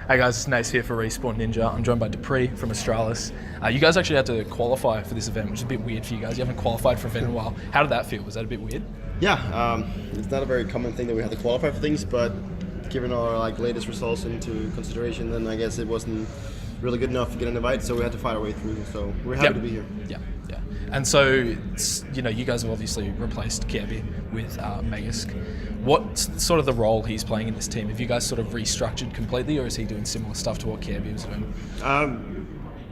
Hey guys, it's Nace here for Respawn Ninja. I'm joined by Dupreeh from Astralis. You guys actually had to qualify for this event, which is a bit weird for you guys. You haven't qualified for an event in a while. How did that feel? Was that a bit weird? Yeah, it's not a very common thing that we have to qualify for things, but given our latest results into consideration, then I guess it wasn't really good enough to get an invite, so we had to fight our way through. So we're happy to be here. Yeah. And so, you guys have obviously replaced Kirby with Magisk. What's sort of the role he's playing in this team? Have you guys sort of restructured completely, or is he doing similar stuff to what Kirby was doing?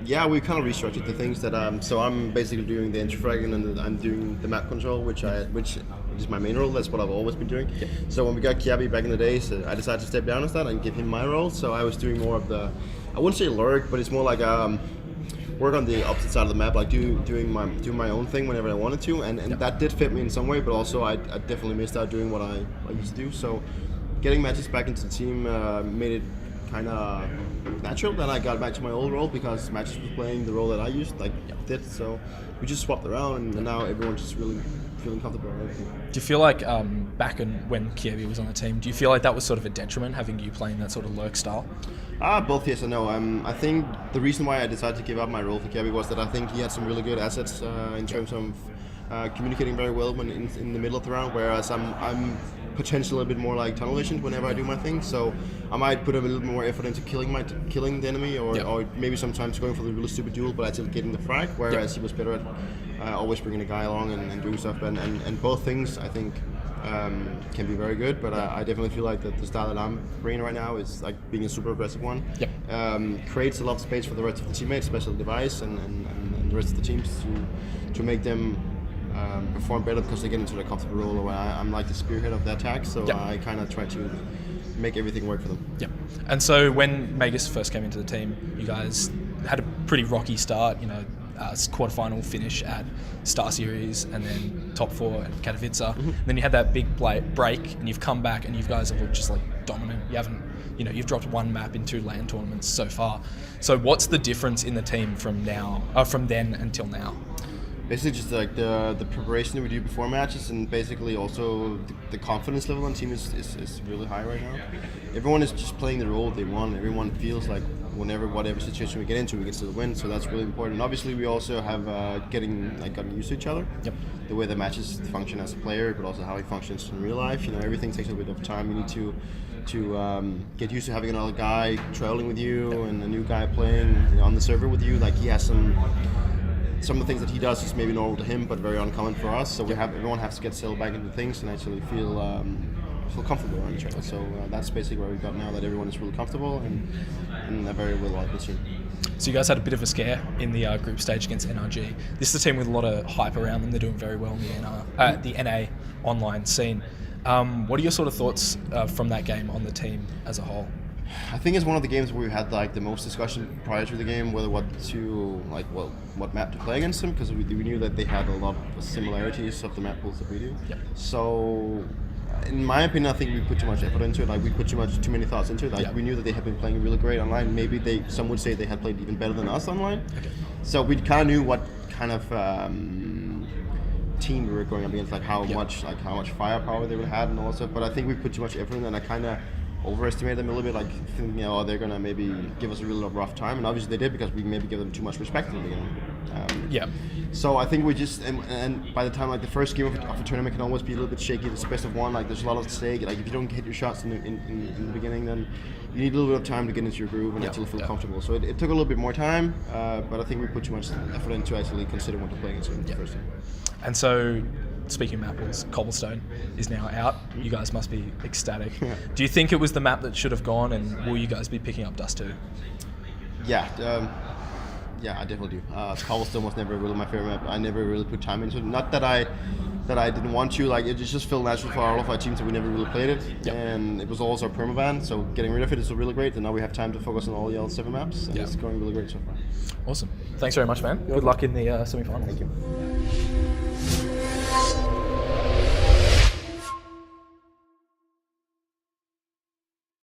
Yeah, we kind of restructured the things that. So I'm basically doing the entry fragging and I'm doing the map control, which is my main role. That's what I've always been doing. Yep. So when we got Kirby back in the days, I decided to step down as that and give him my role. So I was doing more of the, I wouldn't say lurk, but it's more like work on the opposite side of the map, like doing my own thing whenever I wanted to, and that did fit me in some way, but also I definitely missed out doing what I used to do. So getting Magisk back into the team made it kind of natural that I got back to my old role, because Magisk was playing the role that I used, did. So we just swapped around, and now everyone's just really feeling comfortable. Do you feel like back when Kirby was on the team, do you feel like that was sort of a detriment, having you playing that sort of lurk style? Both yes and no. I think the reason why I decided to give up my role for Kirby was that I think he had some really good assets in terms of communicating very well when in the middle of the round, whereas I'm potentially a bit more like tunnel vision whenever I do my thing. So I might put a little more effort into killing the enemy, or maybe sometimes going for the really stupid duel, but actually getting the frag. Whereas he was better at always bringing a guy along and doing stuff. And both things I think can be very good, but I definitely feel like that the style that I'm bringing right now is like being a super aggressive one. Creates a lot of space for the rest of the teammates, especially Device and the rest of the teams to make them perform better, because they get into the comfortable role where I'm like the spearhead of the attack, so I kind of try to make everything work for them. And so when Magisk first came into the team, you guys had a pretty rocky start, quarterfinal finish at Star Series, and then top 4 at Katowice. Then you had that big break, and you've come back, and you guys have looked just like dominant. You haven't, you've dropped one map in 2 LAN tournaments so far. So what's the difference in the team from then until now? Basically just like the preparation that we do before matches, and basically also the confidence level on the team is really high right now. Everyone is just playing the role they want. Everyone feels like whatever situation we get into, we can still win, so that's really important. And obviously we also have gotten used to each other. The way the matches function as a player, but also how he functions in real life. Everything takes a bit of time. You need to get used to having another guy traveling with you and a new guy playing on the server with you. Like, he has some of the things that he does is maybe normal to him, but very uncommon for us. So everyone has to get settled back into things and actually feel comfortable around each other. So that's basically where we've got now, that everyone is really comfortable and a very well-liked team. So you guys had a bit of a scare in the group stage against NRG. This is a team with a lot of hype around them. They're doing very well in the NA online scene. What are your sort of thoughts from that game on the team as a whole? I think it's one of the games where we had the most discussion prior to the game, whether what map to play against them, because we knew that they had a lot of similarities of the map pools that we do. So in my opinion, I think we put too much effort into it. We put too many thoughts into it. We knew that they had been playing really great online. Maybe some would say they had played even better than us online. So we kind of knew what kind of team we were going up against, how much firepower they would have and all that stuff. But I think we put too much effort in, and I kind of overestimated them a little bit, thinking, they're gonna maybe give us a really rough time, and obviously they did, because we maybe gave them too much respect in the beginning. So I think we just, and by the time the first game of a tournament can always be a little bit shaky. It's the best of one. There's a lot of stake. If you don't hit your shots in the beginning, then you need a little bit of time to get into your groove and actually feel comfortable. So it took a little bit more time, but I think we put too much effort into actually consider what to play against in the first game. And so, speaking of map pools, Cobblestone is now out. You guys must be ecstatic. Do you think it was the map that should have gone, and will you guys be picking up Dust 2? Yeah, I definitely do. Cobblestone was never really my favorite map. I never really put time into it. Not that I didn't want to. It just felt natural for all of our teams that we never really played it. And it was also a permaban, so getting rid of it is really great. And now we have time to focus on all the other 7 maps, and it's going really great so far. Awesome. Thanks very much, man. Good luck in the semi-final. Thank you.